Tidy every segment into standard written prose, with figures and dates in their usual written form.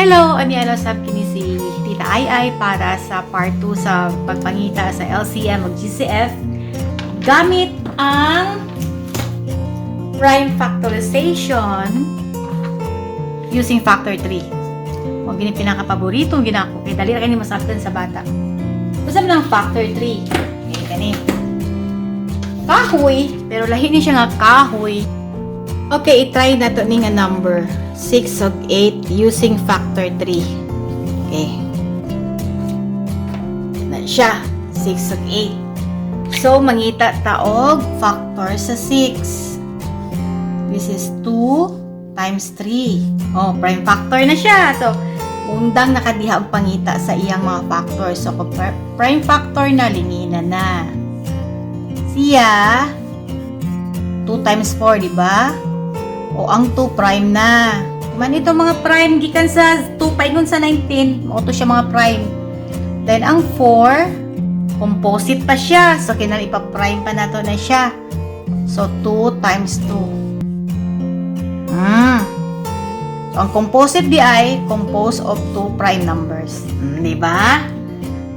Hello! Anielo sab kini si Tita Ai para sa part 2 sa pagpangita sa LCM o GCF gamit ang prime factorization using factor 3. O gini pinakapaborito ginako kay dali ra kani masabtan sa bata. Usab ng factor 3. Okay, kani. Kahoy, pero lahi ni siya nga kahoy. Okay, i-try na to ni nga number 6 ug 8 using factor 3. Okay. Na siya, 6 ug 8. So, mangita taog factor sa 6. This is 2 times 3. Oh, prime factor na siya. So, undang nakadiha og pangita sa iyang mga factors. So, kung prime factor na, linginan na. Siya, 2 times 4, di ba? O ang 2 prime na. Man ito mga prime gikan sa 2 paingon sa 19, mo to siya mga prime. Then ang 4 composite pa siya. So kinahanglan ipa-prime pa nato na siya. So 2 times 2. So ang composite di ay composed of 2 prime numbers. Di ba?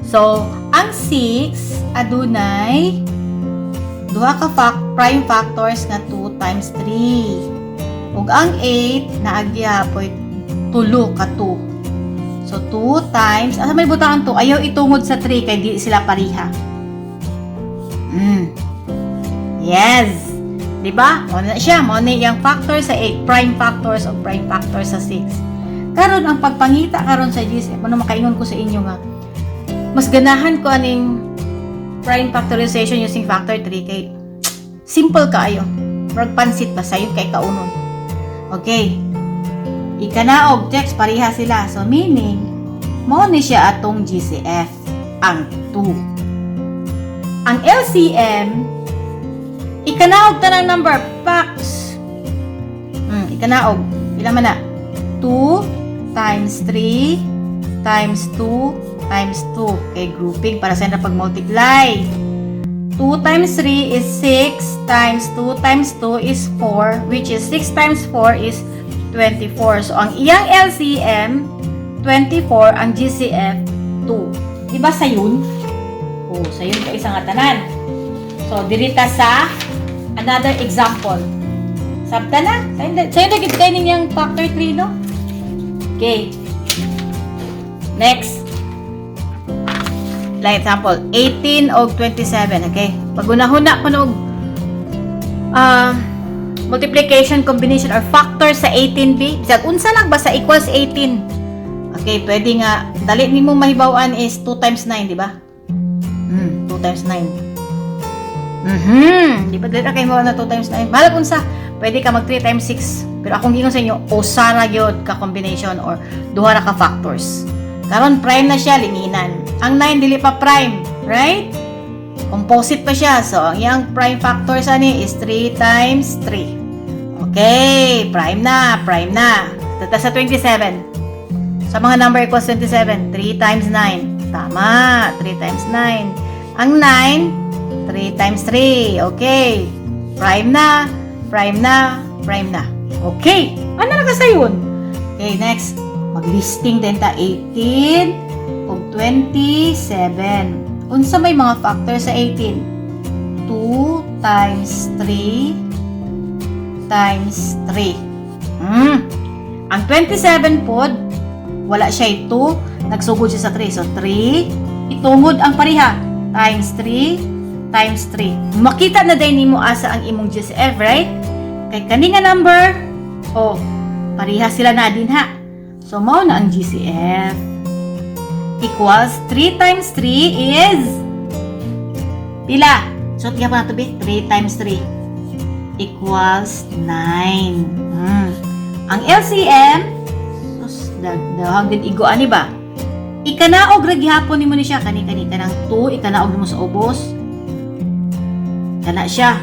So ang 6 adunay duha ka prime factors nga 2 times 3. Ug ang 8 naagyapoy tulo ka 2. So 2 times, asa may butang 2? Ayaw itungod sa 3 kay di sila pareha. Yes. Di ba? Mo na siya, mo na yang factor sa 8, prime factors o prime factor sa 6. Karon ang pagpangita karon sa GCF, ano makaingon ko sa inyo nga. Mas ganahan ko aning prime factorization using factor 3 kay simple kaayo. Murag pansit ba sayo kay kaunon. Okay. Ikanaog text pareha sila. So meaning mo ni siya atong GCF ang 2. Ang LCM ikanaog tanang number packs. Ikanaog. Pila man na? 2 times 3 times 2 times 2. Okay, grouping para sa pag-multiply. 2 times 3 is 6 times 2 times 2 is 4, which is 6 times 4 is 24. So, ang iyang LCM, 24, ang GCF, 2. Diba sa yun? Oh, sa yun ka isang atanan. So, dirita sa another example. Sabta na? Sa'yo na kayo ninyang factor 3, no? Okay. Next. Like example, 18 o 27, okay? Pag-unahuna ko ng multiplication, combination, or factor sa 18b. Bisag, unsa lang ba sa equals 18? Okay, pwede nga, dali ni mo mahibawan is 2 times 9, di ba? 2 times 9. Di ba dali kayo mahibawan na 2 times 9? Mahalap unsa, pwede ka mag 3 times 6. Pero akong gingon sa inyo, usara gyud ka combination or duha ra ka factors. Karon prime na siya, linginan. Ang 9 dili pa prime, right? Composite pa siya. So, ang iyang prime factor sa ni is 3 times 3. Okay, prime na, prime na. Tata sa 27. Sa mga number equals 27, 3 times 9. Tama, 3 times 9. Ang 9, 3 times 3. Okay. Prime na, prime na, prime na. Okay. Ano na ka sayon? Okay, next. Mag-listing din ta 18 o 27. Unsa may mga factor sa 18? 2 times 3 times 3. Ang 27 pod, wala siya 2, nagsugod siya sa 3. So 3, itungod ang pareha, times 3 times 3. Makita na din nimo asa ang imong GCF, right? Kay kani nga number, pareha sila na din ha. So, mao na ang GCF. Equals 3 times 3 is pila? So, tiga pa na ito, 3 times 3 equals 9. Ang LCM, dahang din iguan ni ba? Ikanaog ra gihapon nimo ni siya kani-kani kanang 2, ikanaog mo sa ubos. Kana siya.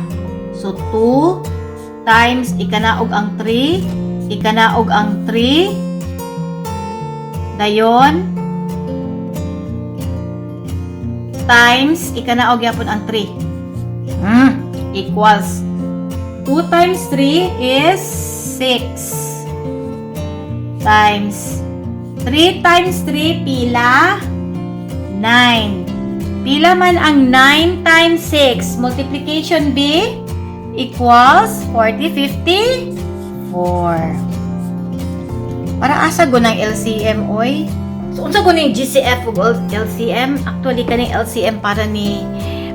So, 2 times ikanaog ang 3, ikanaog ang 3, dayon times ikanaog yapon ang 3 equals 2 times 3 is 6 times 3 times 3, pila? 9. Pila man ang 9 times 6? Multiplication B equals 40, 50, 4. Para asa go ng LCM, oy? So, unsa ko yung GCF ug LCM? Actually, kaning LCM para ni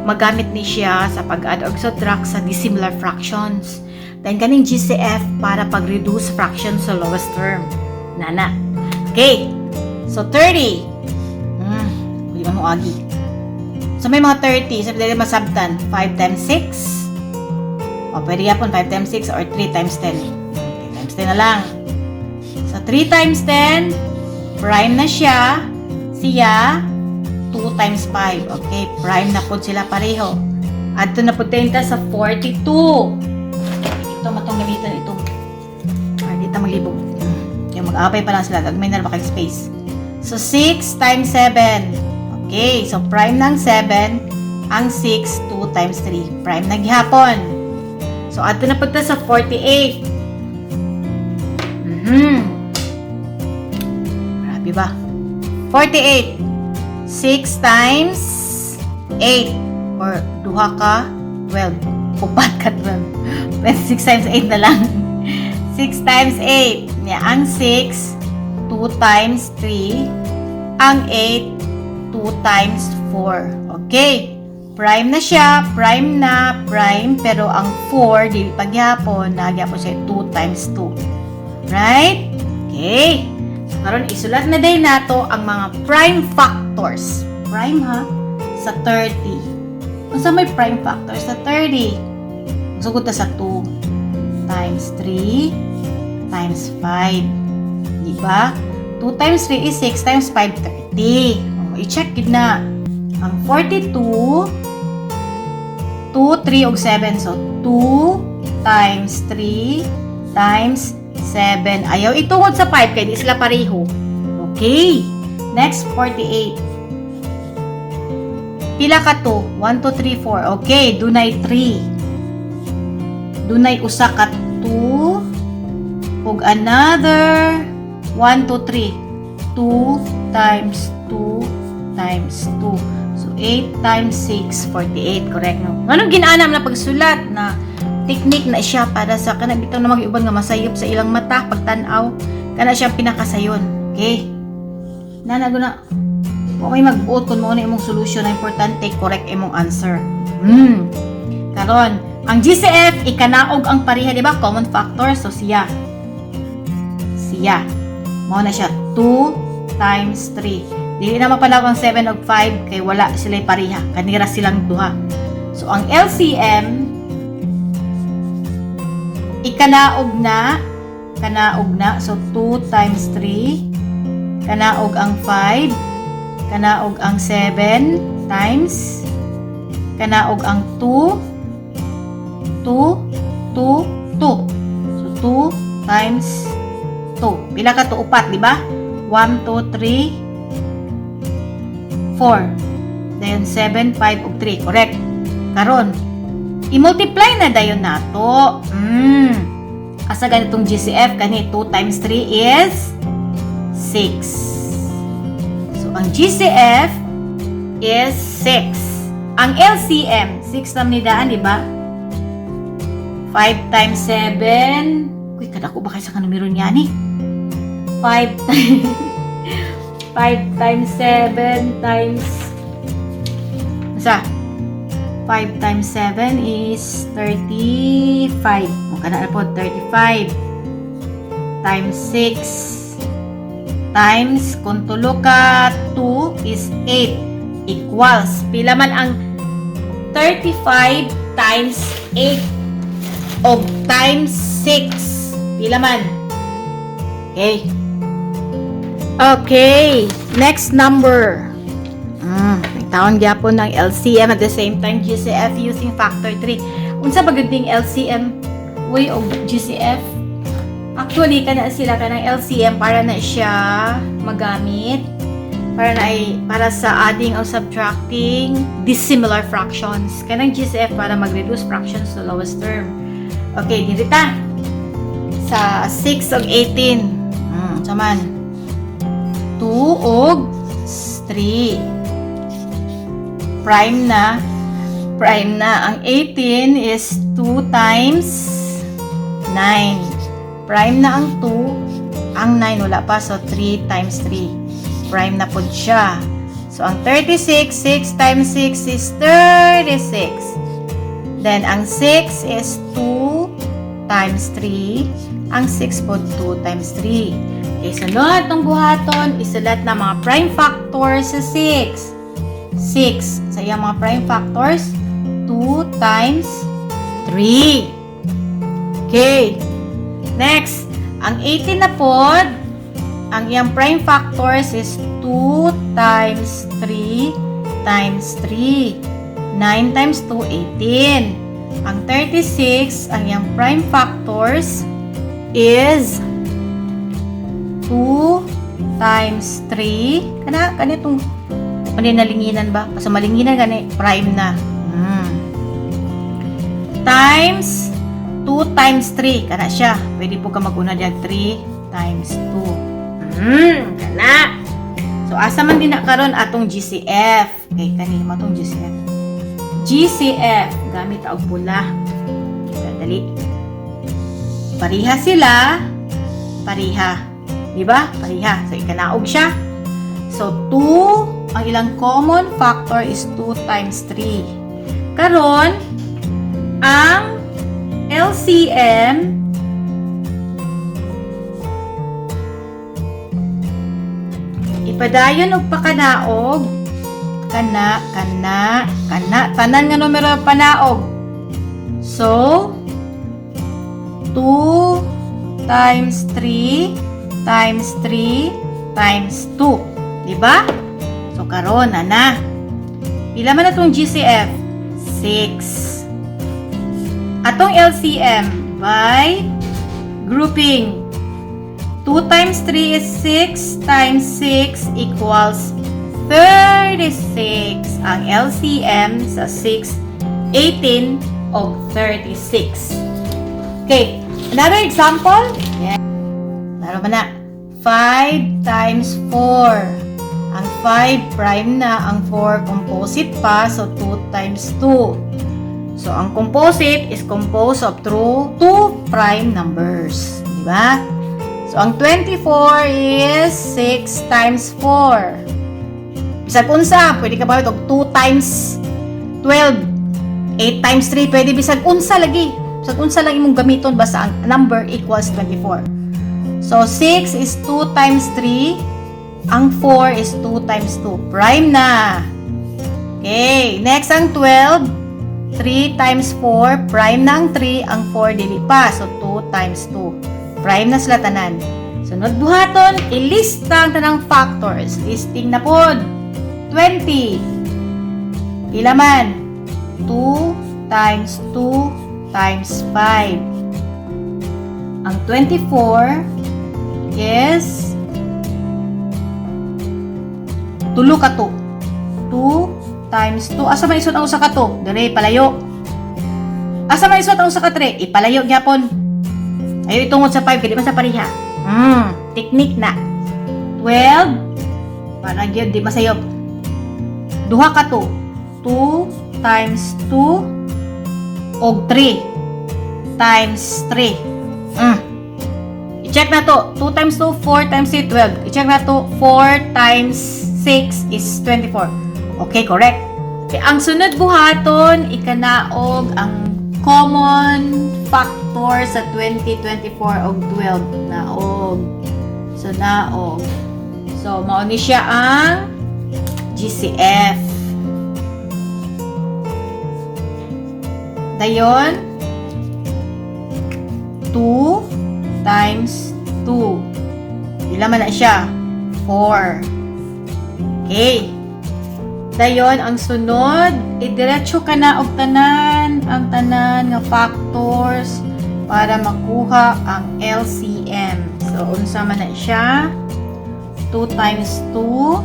magamit ni siya sa pag-add or subtract sa dissimilar fractions. Then, kaning GCF para pag-reduce fractions sa lowest term. Nana. Okay. So, 30. Hindi mo agi. So, may mga 30. Sabi dali masabtan. 5 times 6. O, pwede yapon 5 times 6 or 3 times 10. 3 times 10 na lang. So, 3 times 10, prime na siya. Siya, 2 times 5. Okay, prime na po sila pareho. At ito na po tayo sa 42. Ito, matong gamitan ito. Ay, dito maglibog. Kaya mag-aapay pa lang sila. Gagmay na ba kayo space. So, 6 times 7. Okay, so prime ng 7. Ang 6, 2 times 3. Prime na gihapon. So, ato na po tayo sa 48. Grabe ba? 48. 6 times 8. Or duha ka 12. Upat ka 12. Pwede 6 times 8 na lang. 6 times 8. Yeah, ang 6, 2 times 3. Ang 8, 2 times 4. Okay. Prime na siya. Prime na. Prime. Pero ang 4, di pagyapon. Nagyapon siya 2 times 2. Right? Okay. So, karon isulat na din nato ang mga prime factors. Prime ha? Sa 30. Kung sa may prime factors sa 30, sugot na sa 2 times 3 times 5. Diba? 2 times 3 is 6 times 5, 30. I-check yun na. Ang 42, 2, 3, og 7. So, 2 times 3 times 7. Ayaw itungod sa 5 kaya di sila pareho. Okay. Next, 48. Pila ka to? 1, 2, 3, 4. Okay, dunay 3. Dunay usa ka 2. Ug another 1, 2, 3. 2 times 2 times 2. So, 8 times 6, 48. Correct, no? Anong ginaanam na pagsulat na technique na siya para sa kanang bitaw na mag-iuban nga masayop sa ilang mata pagtanaw kana siyang pinakasayon. Okay? Nanago na. Okay, mag-buot kung mo na imong solution na importante, correct imong answer. Karon, ang GCF ikanaog ang pareha, di ba? Common factor, so siya. Mao na siya 2 times 3. Dili na mapanag ang 7 ug 5 kay wala sila pareha. Kanira silang duha. So ang LCM ikanaog na. So 2 times 3. Kanaog ang 5. Kanaog ang 7 times. Kanaog ang 2. 2. So 2 times 2. Pila ka to? Upat, di ba? 1, 2, 3, 4. Then 7, 5, ug 3. Correct. Karon, i-multiply na dayon nato. Asa ganitong GCF kani 2 times 3 is 6. So ang GCF is 6. Ang LCM 6 na nidaan, di ba? 5 times 7. Uy, kadako ba kayo sa numero niya ni? 5 times 7 times sa 5 times 7 is 35. Kana na po 35 times 6 times kung tulo ka 2 is 8 equals pila man ang 35 times 8 o times 6 pila man. Okay, next number. Nagtaon gyapon ng LCM at the same time GCF using factor 3. Unsa ba gud ding LCM way of GCF? Actually kana sila kanang LCM para na siya magamit para sa adding or subtracting dissimilar fractions. Kanang GCF para mag-reduce fractions to lowest term. Okay, dirita sa 6 ug 18. Saman. 3. Prime na. Prime na. Ang 18 is 2 times 9. Prime na ang 2. Ang 9 wala pa. So, 3 times 3. Prime na po siya. So, ang 36, 6 times 6 is 36. Then, ang 6 is 2 times 3. Ang 6 po, 2 times 3. Okay, sunod itong buhaton, isulat na mga prime factors sa 6. 6. Sa iyang mga prime factors, 2 times 3. Okay. Next, ang 18 na po, ang iyang prime factors is 2 times 3 times 3. 9 times 2, 18. Ang 36, ang iyang prime factors is 2 times 3. Kanitong malinalinginan ba? Kasi malinginan gani, prime na. Times 2 times 3. Kana siya. Pwede po ka mag-una dyan. 3 times 2. Kana. So, asa man din na karon atong GCF. Okay, kanina mo atong GCF. GCF. Gamit ang pula. Dali. Pariha sila. Pariha. Diba? Pariha. So, ikanaog siya. So, 2. Ang ilang common factor is 2 times 3. Karon, ang LCM ipadayon og pakanaog kana tanan nga numero panaog. So 2 times 3 times 3 times 2, di ba? So karon na pila man atong GCF? 6. Atong LCM by grouping. 2 times 3 is 6 times 6 equals 36. Ang LCM sa 6, 18 o 36. Okay, another example. Yeah. Laro ba na? 5 times 4. Ang 5 prime na, ang 4 composite pa, so 2 times 2. So, ang composite is composed of two prime numbers. Diba? So, ang 24 is 6 times 4. Bisag unsa, pwede ka ba ito 2 times 12. 8 times 3, pwede bisag unsa lagi. Bisag unsa lang imong gamiton basta ang number equals 24. So, 6 is 2 times 3. Ang 4 is 2 times 2. Prime na. Okay, next ang 12. 3 times 4, prime na ang 3, ang 4 dili pa. So, 2 times 2. Prime na sila tanan. Sunod buhaton, ilista ang tanang factors. Listing na po. 20. Pila man? 2 times 2 times 5. Ang 24 is tulo ka to. 2 times 2. Asa man isot ang usa ka to? Dire palayo. Asa man isot ang usa ka tre? Ipalayo gyapon. Ayo itungod sa 5 kay di man sa pareha. Technique na. 12 para gyud di masayop. Duha ka to. 2 times 2 og 3 times 3. I-check na to. 2 times 2, 4 times 3, 12. I-check na to. 4 times 6 is 24. Okay, correct. Okay, ang sunod buhaton, ikanaog ang common factor sa 20, 24, og 12. Naog. So, naog. So, mauni siya ang GCF. Dayon, 2 times 2. Ilan man na siya? 4. Okay. Dayon, ang sunod, idiretso ka na og tanan, ang tanan nga factors para makuha ang LCM. So, unsa man na siya? 2 times 2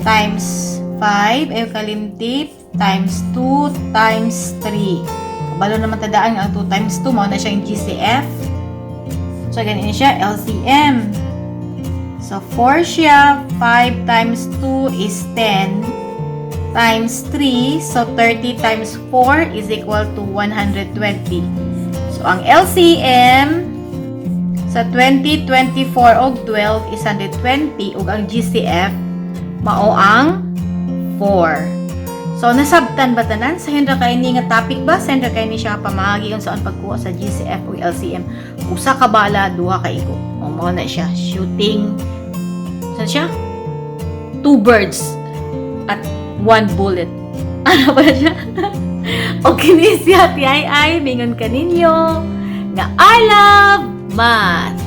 times 5, eucalyptic, times 2 times 3. Kabalo naman tadaan ang 2 times 2, mo na siya yung GCF. So, ganyan siya, LCM. So, 4 siya. 5 times 2 is 10. Times 3. So, 30 times 4 is equal to 120. So, ang LCM sa 20, 24, o 12 is 120. Ug ang GCF, mao ang 4. So, nasabtan ba tanan? Sa hindi kayo ni nga topic ba? Sa hindi kayo ni siya pamahagi kung saan pagkuha sa GCF o LCM. Usa ka bala, duha ka iko. O, mao na siya. Shooting. Saan siya? 2 birds at 1 bullet. Ano ba siya? O kinisya, ti ay, mingon ka ninyo nga I love math.